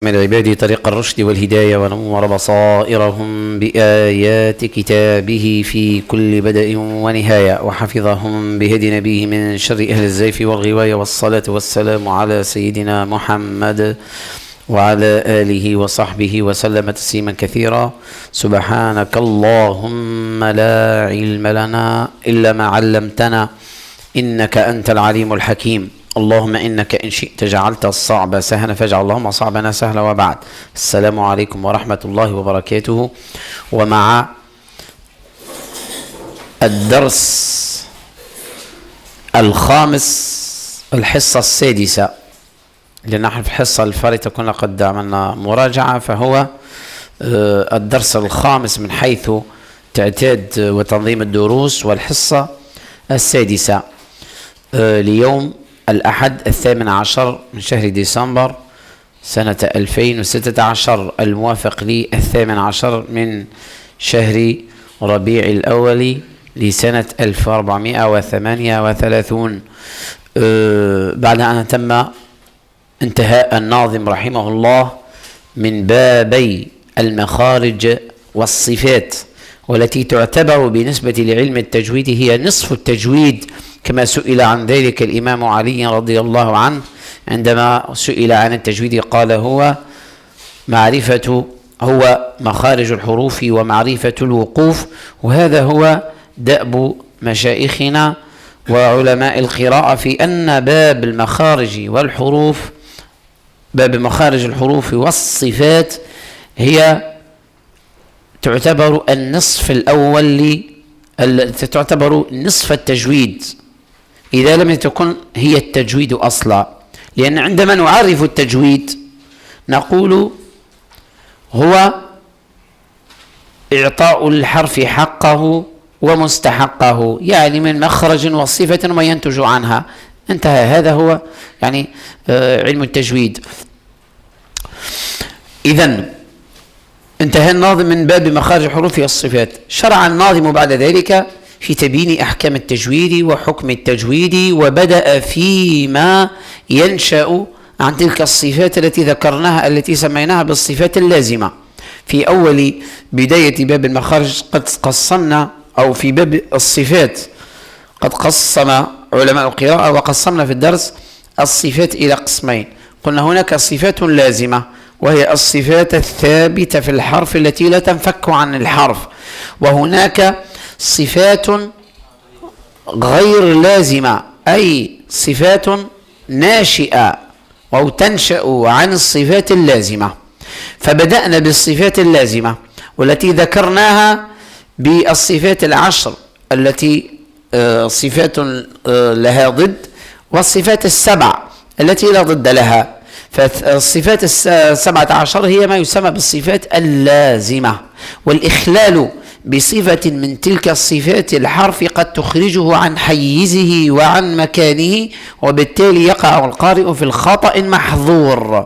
من عبادي طريق الرشد والهداية ونور بصائرهم بآيات كتابه في كل بدء ونهاية وحفظهم بهدي نبيه من شر أهل الزيف والغواية والصلاة والسلام على سيدنا محمد وعلى آله وصحبه وسلم تسليما كثيرا. سبحانك اللهم لا علم لنا إلا ما علمتنا إنك أنت العليم الحكيم. اللهم إنك إن شئت جعلت الصعب سهلا فاجعل اللهم صعبنا سهلا. وبعد، السلام عليكم ورحمة الله وبركاته. ومع الدرس الخامس الحصة السادسة، لأن نحن في الحصة الفارطة كنا قد عملنا مراجعة، فهو الدرس الخامس من حيث تعتاد وتنظيم الدروس، والحصة السادسة ليوم الأحد 18 من شهر ديسمبر سنة 2016 الموافق لي 18 من شهر ربيع الأول لسنة 1438 بعد أن تم انتهاء الناظم رحمه الله من بابي المخارج والصفات، والتي تعتبر بالنسبة لعلم التجويد هي نصف التجويد، كما سئل عن ذلك الإمام علي رضي الله عنه عندما سئل عن التجويد قال هو مخارج الحروف ومعرفة الوقوف. وهذا هو دأب مشايخنا وعلماء القراءة في أن باب مخارج الحروف والصفات هي تعتبر النصف الأول تعتبر نصف التجويد إذا لم تكن هي التجويد أصلا. لأن عندما نعرف التجويد نقول هو إعطاء الحرف حقه ومستحقه، يعني من مخرج وصفة وما ينتج عنها. انتهى، هذا هو يعني علم التجويد. إذن انتهى الناظم من باب مخارج الحروف والصفات. شرع الناظم بعد ذلك في تبيين أحكام التجويد وحكم التجويد، وبدأ فيما ينشأ عن تلك الصفات التي ذكرناها التي سميناها بالصفات اللازمة. في أول بداية باب المخارج قد قسمنا، أو في باب الصفات قد قسم علماء القراءة وقسمنا في الدرس الصفات إلى قسمين. قلنا هناك صفات لازمة وهي الصفات الثابتة في الحرف التي لا تنفك عن الحرف، وهناك صفات غير لازمة أي صفات ناشئة أو تنشأ عن الصفات اللازمة. فبدأنا بالصفات اللازمة والتي ذكرناها بالصفات العشر التي صفات لها ضد، والصفات السبع التي لا ضد لها. فالصفات 17 هي ما يسمى بالصفات اللازمة، والإخلال بصفة من تلك الصفات الحرف قد تخرجه عن حيزه وعن مكانه، وبالتالي يقع القارئ في الخطأ المحظور.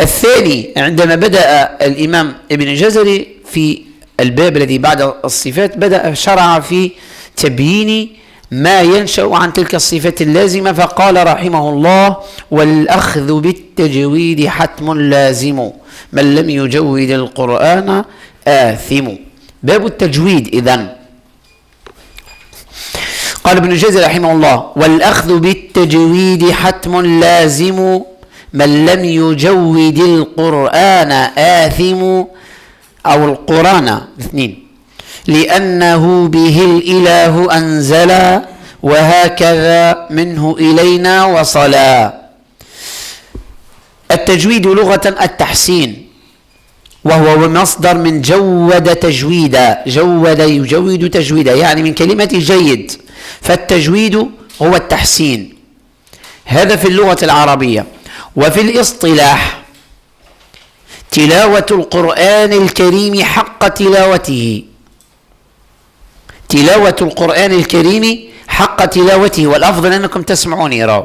الثاني، عندما بدأ الإمام ابن الجزري في الباب الذي بعد الصفات بدأ شرع في تبيين ما ينشأ عن تلك الصفات اللازمة، فقال رحمه الله: والأخذ بالتجويد حتم لازم من لم يجود القرآن آثم. باب التجويد إذن قال ابن الجزري رحمه الله: والأخذ بالتجويد حتم لازم من لم يجود القرآن آثم، أو القرآن اثنين، لأنه به الإله أنزلا وهكذا منه إلينا وصلا. التجويد لغة التحسين، وهو مصدر من جود تجويدا، جود يجود تجويدا، يعني من كلمة جيد. فالتجويد هو التحسين، هذا في اللغة العربية. وفي الاصطلاح تلاوة القرآن الكريم حق تلاوته، تلاوة القرآن الكريم حق تلاوته. والأفضل أنكم تسمعوني،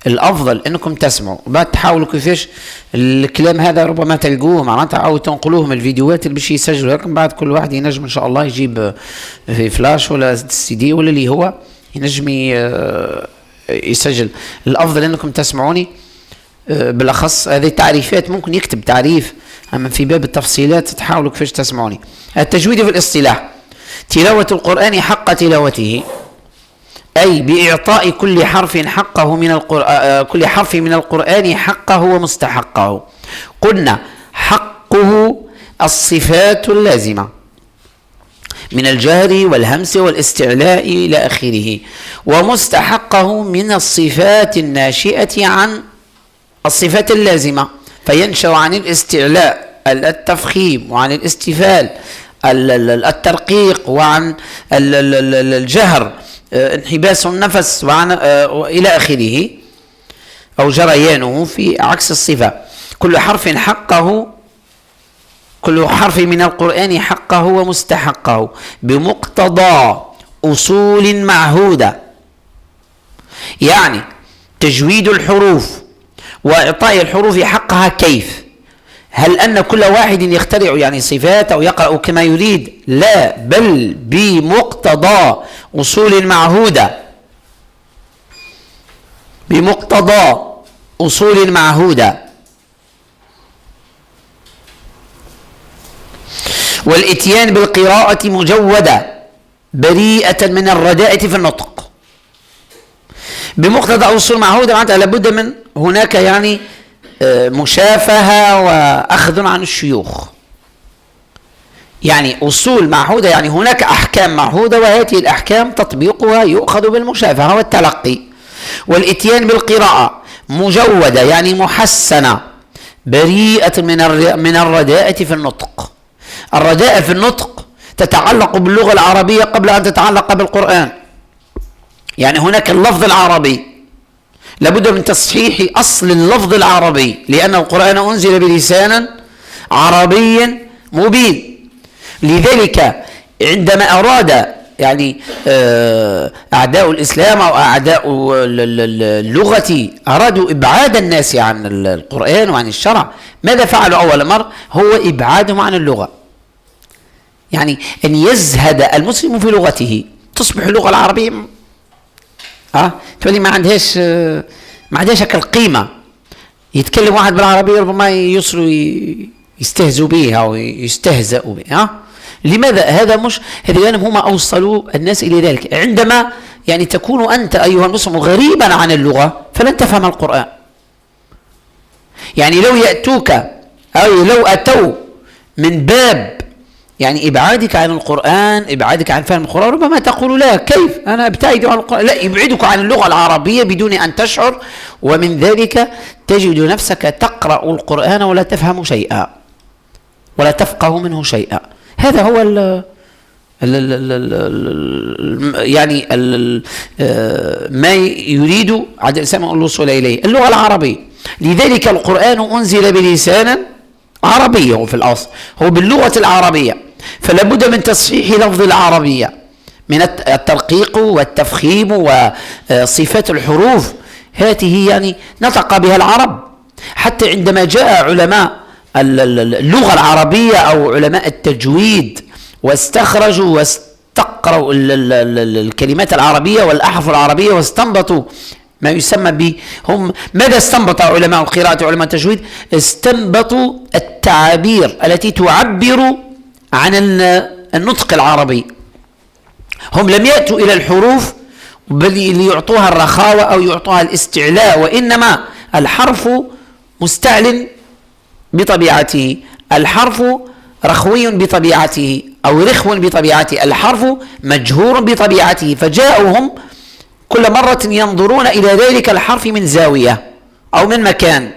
الأفضل أنكم تسمعوا، ما تحاولوا كيفاش الكلام هذا ربما تلقوه معناتها أو تنقلوهم الفيديوهات اللي باش يسجلوا لكم. بعد كل واحد ينجم إن شاء الله يجيب في فلاش ولا سي دي ولا اللي هو ينجم يسجل. الأفضل أنكم تسمعوني بالأخص هذه التعريفات ممكن يكتب تعريف، أما في باب التفصيلات تحاولوا كيفاش تسمعوني. التجويد في الاصطلاح تلاوة القرآن حق تلاوته، أي بإعطاء كل حرف حقه من القرآن، كل حرف من القرآن حقه ومستحقه. قلنا حقه الصفات اللازمة من الجهر والهمس والاستعلاء إلى آخره، ومستحقه من الصفات الناشئة عن الصفات اللازمة، فينشأ عن الاستعلاء التفخيم، وعن الاستفال الترقيق، وعن الجهر انحباس النفس، وعن إلى آخره، أو جريانه في عكس الصفة. كل حرف من القرآن حقه ومستحقه بمقتضى أصول معهودة. يعني تجويد الحروف وإعطاء الحروف حقها كيف؟ هل أن كل واحد يخترع يعني صفات أو يقرأ كما يريد؟ لا، بل بمقتضى أصول معهودة، بمقتضى أصول معهودة. والإتيان بالقراءة مجودة بريئة من الرداءة في النطق. بمقتضى أصول معهودة معناتها لابد من هناك يعني مشافهة وأخذ عن الشيوخ، يعني أصول معهودة، يعني هناك أحكام معهودة، وهذه الأحكام تطبيقها يؤخذ بالمشافهة والتلقي. والإتيان بالقراءة مجودة يعني محسنة بريئة من الرداءة في النطق. الرداءة في النطق تتعلق باللغة العربية قبل أن تتعلق بالقرآن. يعني هناك اللفظ العربي لابد من تصحيح أصل اللفظ العربي، لأن القرآن أنزل بلسان عربي مبين. لذلك عندما أراد يعني أعداء الإسلام أو أعداء اللغة أرادوا إبعاد الناس عن القرآن وعن الشرع، ماذا فعلوا أول مرة؟ هو إبعادهم عن اللغة، يعني أن يزهد المسلم في لغته، تصبح اللغة العربية تولي ما عندهاش القيمة. يتكلم واحد بالعربية ربما يصلوا يستهزوا به أو يستهزئوا به. لماذا؟ هذا يعني هم أوصلوا الناس إلى ذلك. عندما يعني تكون أنت أيها المسلم غريبا عن اللغة فلن تفهم القرآن. يعني لو يأتوك أو لو أتوا من باب يعني إبعادك عن القرآن، إبعادك عن فهم القرآن، ربما تقول لا، كيف أنا أبتعد عن القرآن؟ لا، يبعدك عن اللغة العربية بدون أن تشعر، ومن ذلك تجد نفسك تقرأ القرآن ولا تفهم شيئا ولا تفقه منه شيئا. هذا هو يعني ما يريد عبد الإسلام الوصول إليه، اللغة العربية. لذلك القرآن أنزل بلسان عربي، هو في الأصل هو باللغة العربية، فلا بد من تصحيح لفظ العربية، من الترقيق والتفخيم وصفات الحروف. هذه يعني نطق بها العرب، حتى عندما جاء علماء اللغة العربية أو علماء التجويد واستخرجوا واستقروا الكلمات العربية والأحرف العربية واستنبطوا ما يسمى هم ماذا استنبط علماء القراءة وعلماء التجويد؟ استنبطوا التعابير التي تعبر عن النطق العربي. هم لم يأتوا إلى الحروف بل ليعطوها الرخاوة أو يعطوها الاستعلاء، وإنما الحرف مستعل بطبيعته، الحرف رخوي بطبيعته أو رخو بطبيعته، الحرف مجهور بطبيعته، فجاءوا هم كل مرة ينظرون إلى ذلك الحرف من زاوية أو من مكان،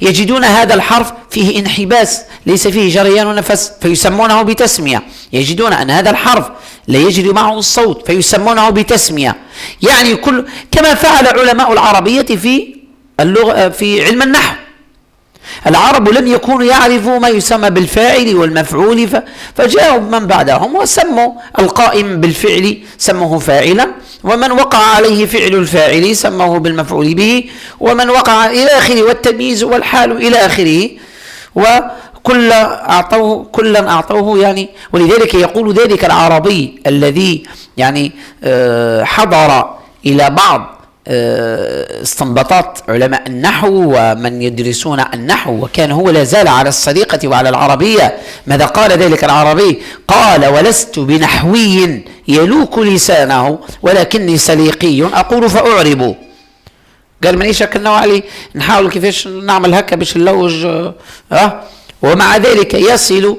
يجدون هذا الحرف فيه انحباس ليس فيه جريان نفس فيسمونه بتسمية، يجدون أن هذا الحرف لا يجري معه الصوت فيسمونه بتسمية. يعني كما فعل علماء العربية في علم النحو. العرب لم يكونوا يعرفوا ما يسمى بالفاعل والمفعول، فجاءوا من بعدهم وسموا القائم بالفعل سموه فاعلا، ومن وقع عليه فعل الفاعل سموه بالمفعول به، ومن وقع إلى آخره، والتمييز والحال إلى آخره، كلا أعطوه يعني. ولذلك يقول ذلك العربي الذي يعني حضر إلى بعض استنباطات علماء النحو ومن يدرسون النحو، وكان هو لا زال على السليقة وعلى العربية. ماذا قال ذلك العربي؟ قال: ولست بنحوي يلوك لسانه ولكني سليقي أقول فأعرب. قال مانيش كنا علي نحاول كيفاش نعمل هكا باش نلوج ومع ذلك يصل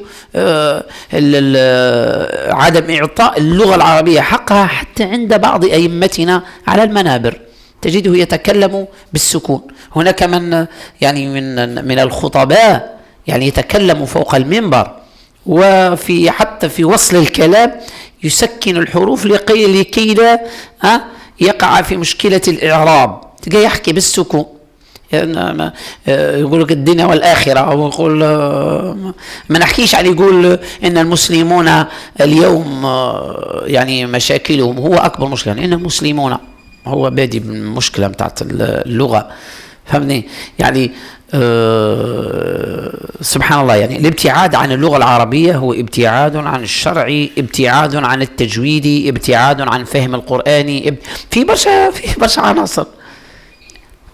عدم إعطاء اللغة العربية حقها حتى عند بعض أئمتنا على المنابر، تجده يتكلم بالسكون. هناك من يعني من الخطباء يعني يتكلم فوق المنبر، وفي حتى في وصل الكلام يسكن الحروف لكي لا يقع في مشكلة الإعراب، تلقى يحكي بالسكون. يقول لك الدنيا والآخرة، أو يقول ما نحكيش على يقول إن المسلمون اليوم يعني مشاكلهم هو أكبر مشكلة، إن المسلمون هو بادي بالمشكلة بتاعت اللغة، فهمني يعني. سبحان الله، يعني الابتعاد عن اللغة العربية هو ابتعاد عن الشرع، ابتعاد عن التجويد، ابتعاد عن فهم القرآن، في برشا عناصر.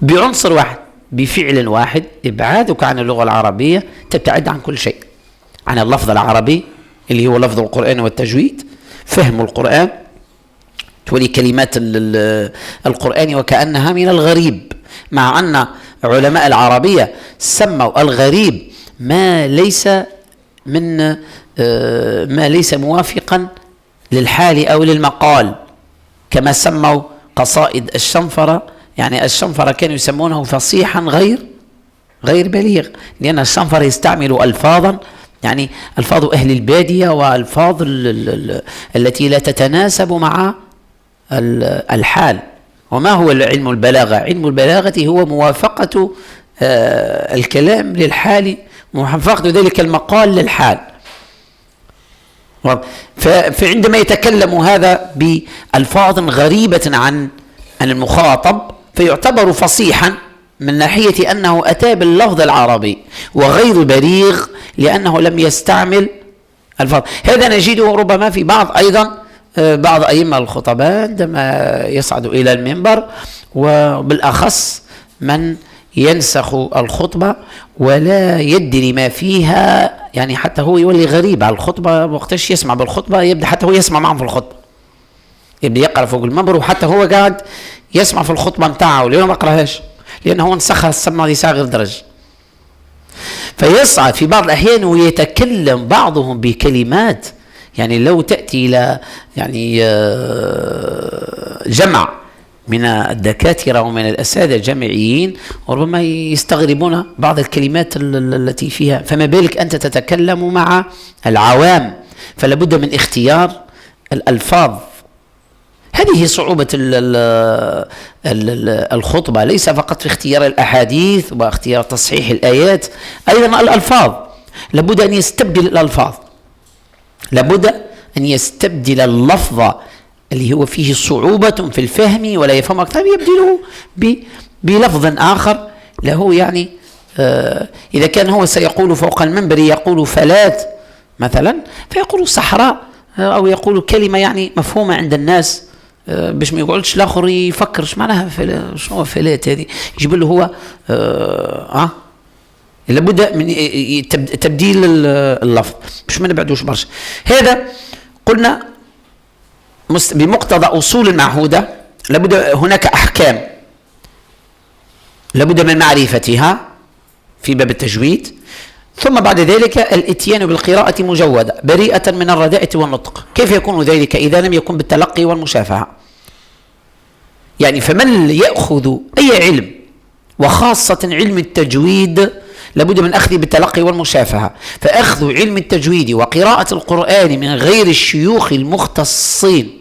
بعنصر واحد، بفعل واحد، ابعادك عن اللغة العربية تبتعد عن كل شيء، عن اللفظ العربي اللي هو لفظ القرآن والتجويد، فهم القرآن، تولي كلمات القرآن وكأنها من الغريب، مع أن علماء العربية سموا الغريب ما ليس موافقا للحال أو للمقال، كما سموا قصائد الشنفرة، يعني الشنفرة كانوا يسمونه فصيحا غير بليغ، لأن الشنفرة يستعمل ألفاظا يعني ألفاظ أهل البادية، وألفاظ التي لا تتناسب مع الحال. وما هو علم البلاغة؟ علم البلاغة هو موافقة الكلام للحال، موافقة ذلك المقال للحال. فعندما يتكلم هذا بألفاظ غريبة عن المخاطب فيعتبر فصيحا من ناحية أنه أتى باللفظ العربي، وغير بليغ لأنه لم يستعمل الفاظ. هذا نجده ربما في بعض أئمة الخطباء عندما يصعد إلى المنبر، وبالأخص من ينسخ الخطبة ولا يدري ما فيها، يعني حتى هو يولي غريب على الخطبة، وقتاش يسمع بالخطبة يبدأ حتى هو يسمع معهم في الخطبة، يبدأ يقرأ فوق المنبر وحتى هو قاعد يسمع في الخطبة متاعه، ليه ما يقرأهاش؟ لأنه هو نسخها السمع دي صغير درجة. فيصعد في بعض الأحيان ويتكلم بعضهم بكلمات، يعني لو تأتي إلى يعني جمع من الدكاترة ومن الأساتذة الجامعيين وربما يستغربون بعض الكلمات التي فيها، فما بالك أنت تتكلم مع العوام، فلا بد من اختيار الألفاظ. هذه صعوبة الخطبة، ليس فقط في اختيار الأحاديث واختيار تصحيح الآيات، أيضا الألفاظ لابد أن يستبدل الألفاظ، لابد أن يستبدل اللفظ اللي هو فيه صعوبة في الفهم ولا يفهم أكثر، يبدله بلفظ آخر له، يعني إذا كان هو سيقول فوق المنبر يقول فلات مثلا، فيقول صحراء، أو يقول كلمة يعني مفهومة عند الناس، باش ما يقعدش الآخر يفكر ايش معناها شنو فلات هذه، يجيب له هو لابد من تبديل اللفظ باش ما نبعدوش برشا. هذا قلنا بمقتضى أصول المعهودة، لابد هناك أحكام لابد من معرفتها في باب التجويد، ثم بعد ذلك الاتيان بالقراءة مجودة بريئة من الرداءة والنطق. كيف يكون ذلك إذا لم يكن بالتلقي والمشافهة؟ يعني فمن يأخذ أي علم وخاصة علم التجويد لابد من أخذ بالتلقي والمشافهة، فأخذ علم التجويد وقراءة القرآن من غير الشيوخ المختصين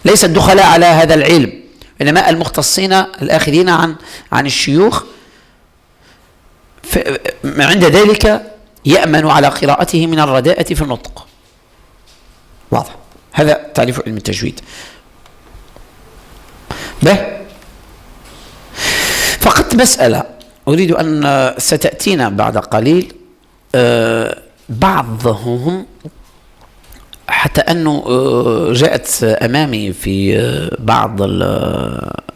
ليس الدخلاء على هذا العلم، إنما المختصين الآخذين عن الشيوخ، عند ذلك يأمن على قراءته من الرداءة في النطق. واضح؟ هذا تعريف علم التجويد. فقط مسألة أريد أن ستأتينا بعد قليل، بعضهم حتى أنه جاءت أمامي في بعض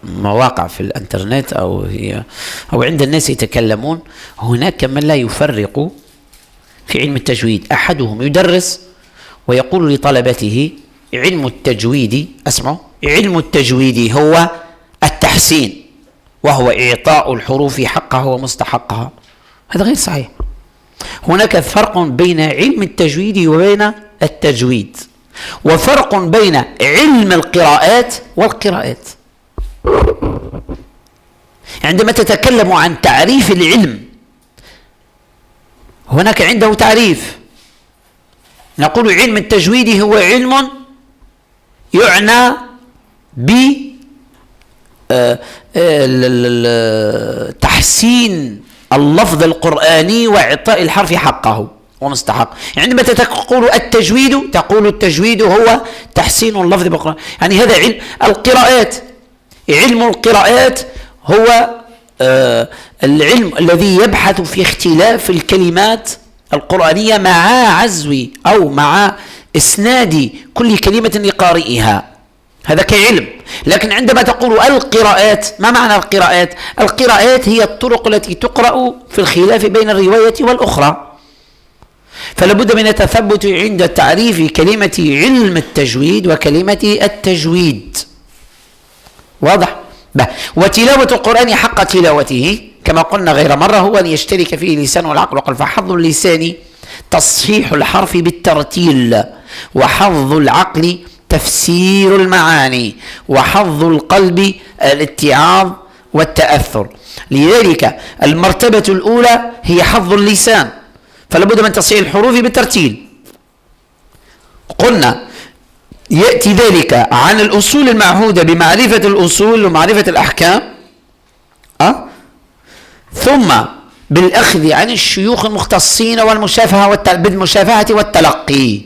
المواقع في الإنترنت أو عند الناس يتكلمون، هناك من لا يفرق في علم التجويد. أحدهم يدرس ويقول لطلبته علم التجويد، اسمعوا، علم التجويد هو التحسين، وهو إعطاء الحروف حقها ومستحقها. هذا غير صحيح. هناك فرق بين علم التجويد وبين التجويد، وفرق بين علم القراءات والقراءات. عندما تتكلم عن تعريف العلم، هناك عنده تعريف، نقول علم التجويد هو علم يعنى بتحسين اللفظ القرآني وإعطاء الحرف حقه ومستحق. عندما تقول التجويد، تقول التجويد هو تحسين اللفظ بالقرآن، يعني هذا علم القراءات. علم القراءات هو العلم الذي يبحث في اختلاف الكلمات القرآنية مع عزو أو مع إسناد كل كلمة لقارئها، هذا كعلم. لكن عندما تقول القراءات، ما معنى القراءات؟ القراءات هي الطرق التي تقرأ في الخلاف بين الرواية والأخرى. فلا بد من التثبت عند تعريف كلمة علم التجويد وكلمة التجويد. واضح؟ وتلاوة القرآن حق تلاوته كما قلنا غير مرة هو أن يشترك فيه اللسان والعقل والقلب. فحظ اللسان تصحيح الحرف بالترتيل، وحظ العقل تفسير المعاني، وحظ القلب الاتعاظ والتأثر. لذلك المرتبة الأولى هي حظ اللسان، فلا بد من تصحيح الحروف بالترتيل. قلنا يأتي ذلك عن الأصول المعهودة بمعرفة الأصول ومعرفة الأحكام، ثم بالأخذ عن الشيوخ المختصين بالمشافهة والتلقي.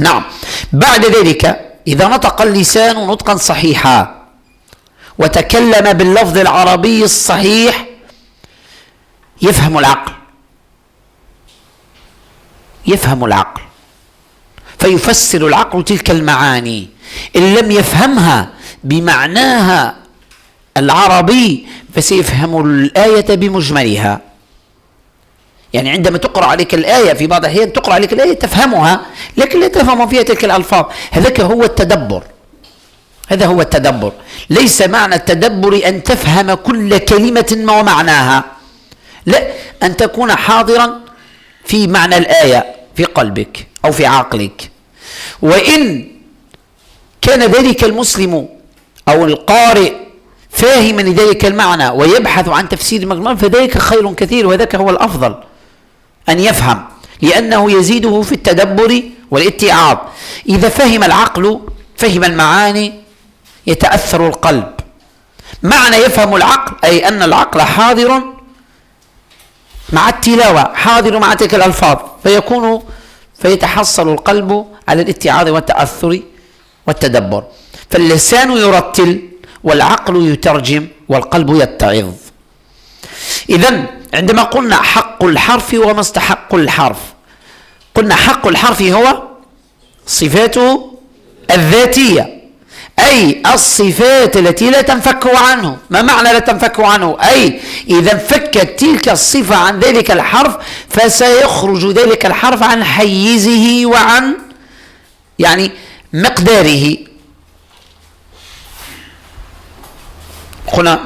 نعم. بعد ذلك إذا نطق اللسان نطقا صحيحا وتكلم باللفظ العربي الصحيح يفهم العقل فيفسر العقل تلك المعاني. إن لم يفهمها بمعناها العربي فسيفهم الآية بمجملها. يعني عندما تقرأ عليك الآية في بعض الأحيان تقرأ عليك الآية تفهمها لكن لا تفهم فيها تلك الألفاظ. هذا هو التدبر. ليس معنى التدبر أن تفهم كل كلمة ومعناها، لا، أن تكون حاضرا في معنى الآية في قلبك أو في عقلك. وإن كان ذلك المسلم أو القارئ فاهما لذلك المعنى ويبحث عن تفسير المجمل فذلك خير كثير، وذاك هو الأفضل أن يفهم، لأنه يزيده في التدبر والاتعاظ. إذا فهم العقل فهم المعاني يتأثر القلب. معنى يفهم العقل أي أن العقل حاضر مع التلاوة، حاضر مع تلك الألفاظ، فيتحصل القلب على الاتعاظ والتأثر والتدبر. فاللسان يرتل والعقل يترجم والقلب يتعظ. إذن عندما قلنا حق الحرف ومستحق الحرف، قلنا حق الحرف هو صفاته الذاتية، أي الصفات التي لا تنفك عنه. ما معنى لا تنفك عنه؟ أي إذا انفكت تلك الصفة عن ذلك الحرف فسيخرج ذلك الحرف عن حيزه وعن مقداره. قلنا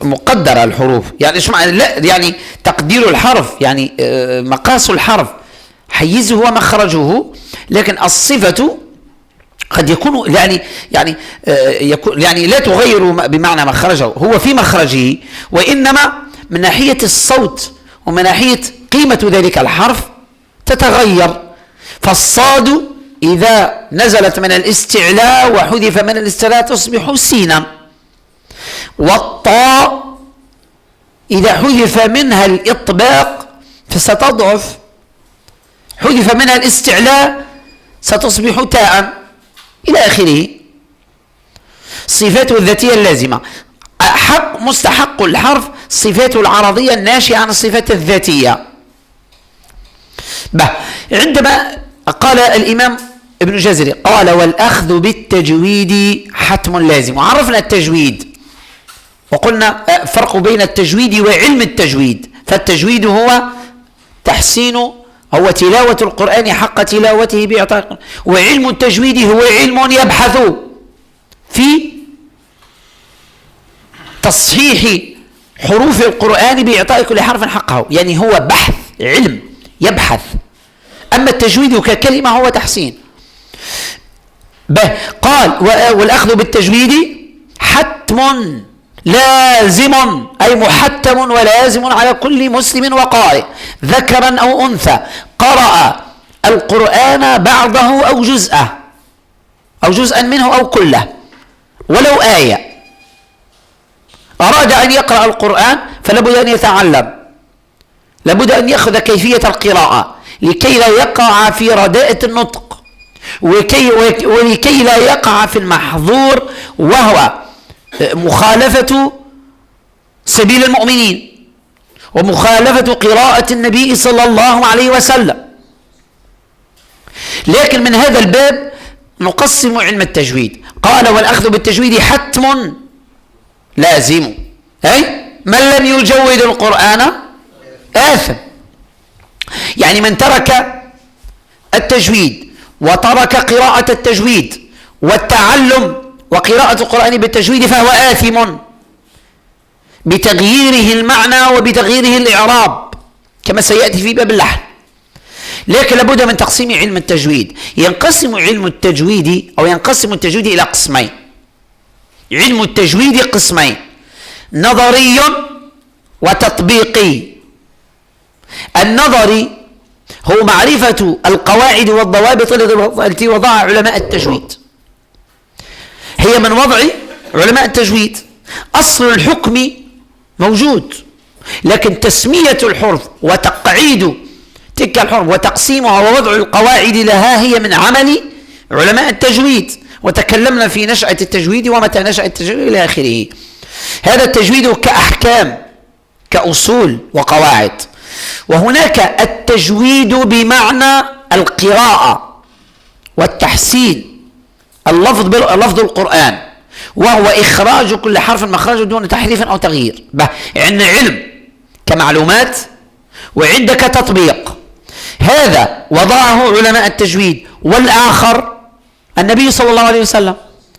مقدر الحروف، يعني ايش معنى؟ لا، يعني تقدير الحرف، يعني مقاس الحرف، حيزه ومخرجه. لكن الصفة قد يكون يعني لا تغير بمعنى مخرجه، هو في مخرجه، وإنما من ناحية الصوت ومن ناحية قيمة ذلك الحرف تتغير. فالصاد إذا نزلت من الاستعلاء وحذف من الاستعلاء تصبح سينا، والطاء إذا حذف منها الإطباق فستضعف، حذف منها الاستعلاء ستصبح تاء إلى آخره. صفاته الذاتية اللازمة. مستحق الحرف صفاته العرضية الناشئة عن الصفات الذاتية. عندما قال الإمام ابن جزري قال والأخذ بالتجويد حتم لازم. وعرفنا التجويد وقلنا فرق بين التجويد وعلم التجويد. فالتجويد هو تحسين هو تلاوة القرآن حق تلاوته بإعطاء، وعلم التجويد هو علم يبحث في تصحيح حروف القرآن بإعطاء كل حرف حقه، يعني هو بحث علم يبحث. أما التجويد ككلمة هو تحسين. قال والأخذ بالتجويد حتم لازم، أي محتم ولازم على كل مسلم وقارئ ذكرا أو أنثى قرأ القرآن بعضه أو جزءه أو جزءا منه أو كله ولو آية. أراد أن يقرأ القرآن فلابد أن يتعلم، لابد أن يأخذ كيفية القراءة لكي لا يقع في رداءة النطق، ولكي لا يقع في المحظور وهو مخالفة سبيل المؤمنين ومخالفة قراءة النبي صلى الله عليه وسلم. لكن من هذا الباب نقسم علم التجويد. قال والأخذ بالتجويد حتم لازم، أي من لم يجود القرآن آثم. يعني من ترك التجويد وترك قراءة التجويد والتعلم وقراءة القرآن بالتجويد فهو آثم بتغييره المعنى وبتغييره الإعراب كما سيأتي في باب اللحن. لكن لابد من تقسيم علم التجويد. ينقسم علم التجويد أو ينقسم التجويد إلى قسمين. علم التجويد قسمين: نظري وتطبيقي. النظري هو معرفة القواعد والضوابط التي وضعها علماء التجويد، هي من وضع علماء التجويد. أصل الحكم موجود، لكن تسمية الحرف وتقعيد تلك الحرف وتقسيمها ووضع القواعد لها هي من عمل علماء التجويد. وتكلمنا في نشأة التجويد ومتى نشأ التجويد إلى آخره. هذا التجويد كأحكام كأصول وقواعد. وهناك التجويد بمعنى القراءة والتحسين، لفظ القرآن، وهو إخراج كل حرف مخرجه دون تحريف أو تغيير. عندنا علم كمعلومات وعندك تطبيق. هذا وضعه علماء التجويد. والآخر النبي صلى الله عليه وسلم،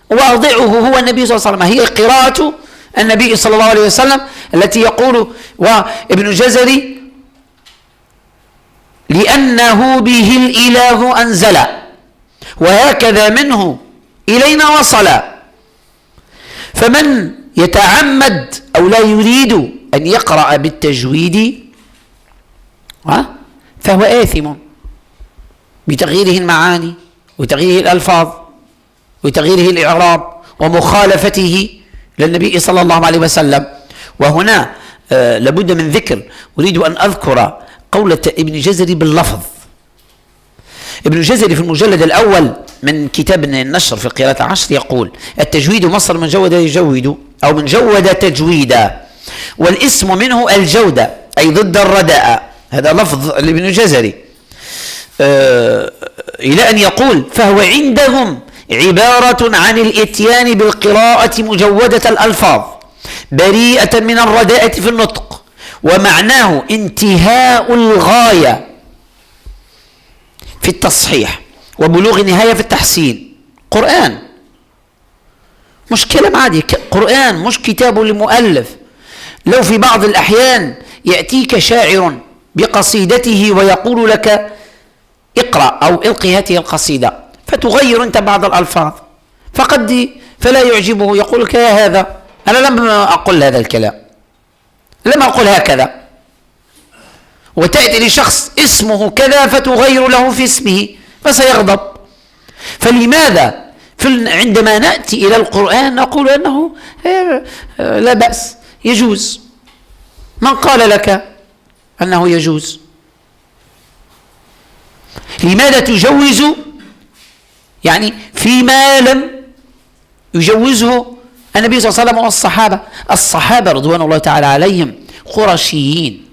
واضعه هو النبي صلى الله عليه وسلم، هي قراءة النبي صلى الله عليه وسلم التي يقول وابن جزري لأنه به الإله أنزل وهكذا منه إلينا وصل. فمن يتعمد أو لا يريد أن يقرأ بالتجويد فهو آثم بتغييره المعاني وتغييره الألفاظ وتغييره الإعراب ومخالفته للنبي صلى الله عليه وسلم. وهنا لابد من ذكر، أريد أن أذكر قولة ابن جزري باللفظ. ابن جزري في المجلد الأول من كتاب النشر في القراءة 10 يقول: التجويد مصدر من جود يجود أو من جود تجويدا، والاسم منه الجودة أي ضد الرداء. هذا لفظ لابن جزري، إلى أن يقول: فهو عندهم عبارة عن الإتيان بالقراءة مجودة الألفاظ بريئة من الرداءة في النطق، ومعناه انتهاء الغاية في التصحيح وبلوغ النهاية في التحسين. قرآن مش كلام عادي، قرآن مش كتاب لمؤلف. لو في بعض الأحيان يأتيك شاعر بقصيدته ويقول لك اقرأ أو القي هذه القصيدة، فتغير أنت بعض الألفاظ فلا يعجبه، يقول لك: يا هذا أنا لم أقل هذا الكلام، لم أقل هكذا. وتأتي لشخص اسمه كذا فتغير له في اسمه فسيغضب. فلماذا عندما نأتي إلى القرآن نقول أنه لا بأس يجوز؟ من قال لك أنه يجوز؟ لماذا تجوز يعني فيما لم يجوزه النبي صلى الله عليه وسلم والصحابة؟ الصحابة رضوان الله تعالى عليهم قرشيين،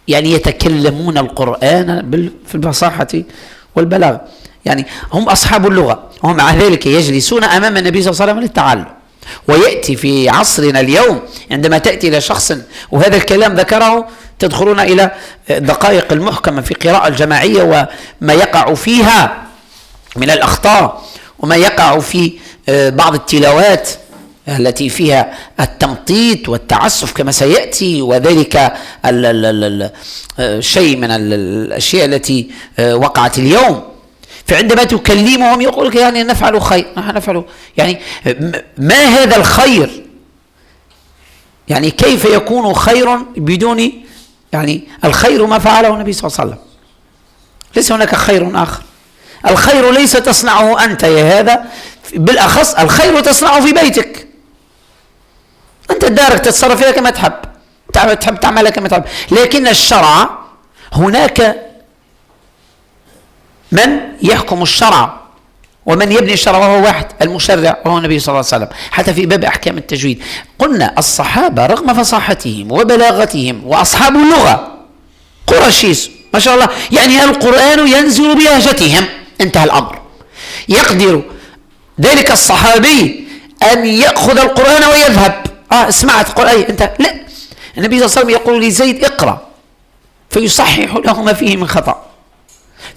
يعني يتكلمون القرآن في الفصاحة والبلاغة. يعني هم أصحاب اللغة، ومع ذلك يجلسون أمام النبي صلى الله عليه وسلم للتعلم. ويأتي في عصرنا اليوم عندما تأتي إلى شخص وهذا الكلام ذكره تدخلون إلى الدقائق المحكمة في قراءة الجماعية وما يقع فيها من الأخطاء، وما يقع في بعض التلاوات التي فيها التمطيط والتعسف كما سيأتي، وذلك شيء من الأشياء التي وقعت اليوم. فعندما تكلمهم يقول لك يعني نفعل خير، نحن نفعل، يعني ما هذا الخير؟ يعني كيف يكون خير بدون يعني الخير ما فعله النبي صلى الله عليه وسلم؟ ليس هناك خير آخر. الخير ليس تصنعه أنت يا هذا، بالأخص الخير تصنعه في بيتك. أنت دارك تتصرف فيها كما تحب تعملها كما تحب، لكن الشرع هناك من يحكم الشرع ومن يبني الشرع، وهو واحد المشرع وهو النبي صلى الله عليه وسلم. حتى في باب أحكام التجويد قلنا الصحابة رغم فصاحتهم وبلاغتهم وأصحاب اللغة قرشيس ما شاء الله، يعني القرآن ينزل بلهجتهم، انتهى الأمر. يقدر ذلك الصحابي أن يأخذ القرآن ويذهب، سمعت القرآن انت لا، النبي صلى الله عليه وسلم يقول لزيد اقرأ فيصحح له ما فيه من خطأ،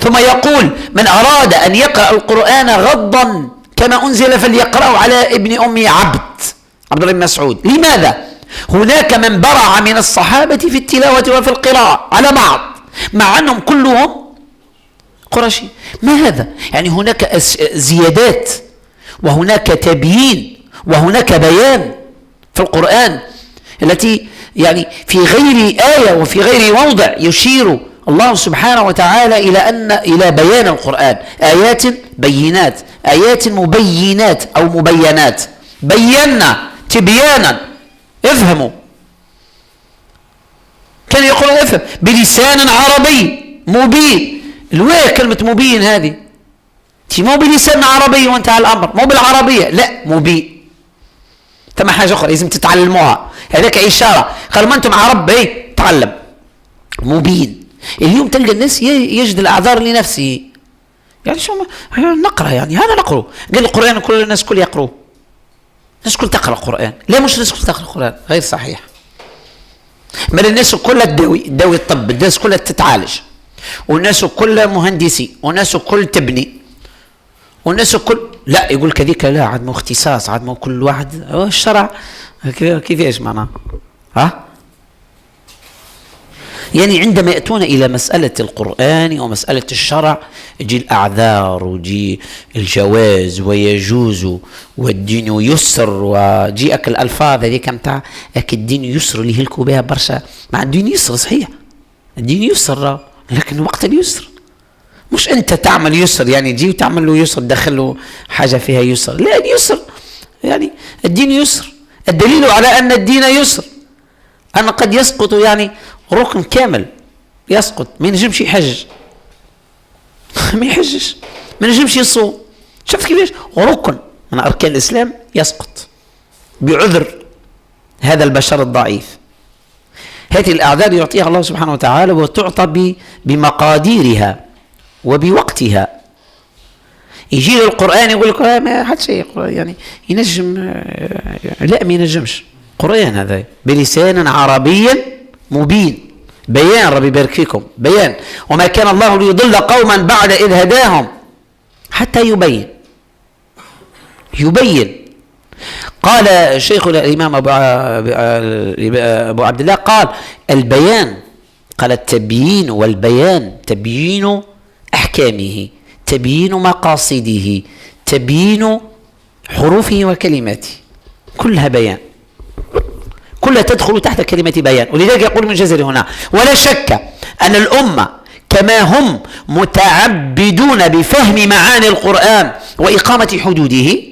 ثم يقول من أراد أن يقرأ القرآن غضا كما أنزل فليقرأه على ابن أم عبد الله بن مسعود. لماذا؟ هناك من برع من الصحابة في التلاوة وفي القراءة على بعض مع أنهم كلهم قرشي. ما هذا؟ يعني هناك زيادات وهناك تبيين وهناك بيان في القرآن التي يعني في غير آية وفي غير موضع يشير الله سبحانه وتعالى إلى بيان القرآن. آيات بينات، آيات مبينات أو مبينات، بينا تبيانا، افهموا. كان يقول افهم بلسان عربي مبين. الويه كلمة مبين هذه مو بلسان عربي وانتهى الأمر، مو بالعربية، لا مبين. ثم حاجة أخرى لازم تتعلموها، هذاك إشارة قال ما أنتم عرب تعلم مبين. اليوم تلقى الناس يجد الأعذار لنفسه، يعني شو نقرأ، يعني هذا نقرأ، قال القرآن كل الناس كل يقرأ، الناس كل تقرأ القرآن، لا مش الناس كل تقرأ القرآن، غير صحيح. بل الناس كلها تداوي الطب، الناس كلها تتعالج، والناس كلها مهندسي، والناس كل تبني، والناس كل لا يقول كذيك لا عاد مو اختصاص، عاد مو كل واحد الشرع كيفاش معناه يعني عندما يأتون إلى مسألة القرآن ومسألة الشرع يجي الأعذار ويجي الجواز ويجوز والدين يسر، وجيئك الألفاظ هذيك متاع الدين يسر اللي يهلكوا بها برشا. مع الدين يسر صحيح، الدين يسر، لكن وقت اليسر مش أنت تعمل يسر يعني تجي وتعمل له يسر تدخل له حاجة فيها يسر، لا يسر يعني الدين يسر. الدليل على أن الدين يسر أن قد يسقط يعني ركن كامل يسقط، ما ينجمش يحج ما يحجش، ما ينجمش يصوم. شفت كيفاش ركن من أركان الإسلام يسقط بعذر هذا البشر الضعيف. هذه الأعذار يعطيها الله سبحانه وتعالى وتعطى بمقاديرها وبوقتها. يجي القرآن يقول لك ما حد شيء يعني ينجم، لا ما ينجمش. قرآن هذا بلسان عربي مبين، بيان، ربي يبارك فيكم، بيان. وما كان الله ليضل قوما بعد إذ هداهم حتى يبين. قال شيخ الإمام أبو عبد الله قال البيان، قال التبيين والبيان، تبيين أحكامه، تبيين مقاصده، تبيين حروفه وكلماته، كلها بيان، كلها تدخل تحت كلمة بيان. ولذلك يقول من جزري هنا ولا شك أن الأمة كما هم متعبدون بفهم معاني القرآن وإقامة حدوده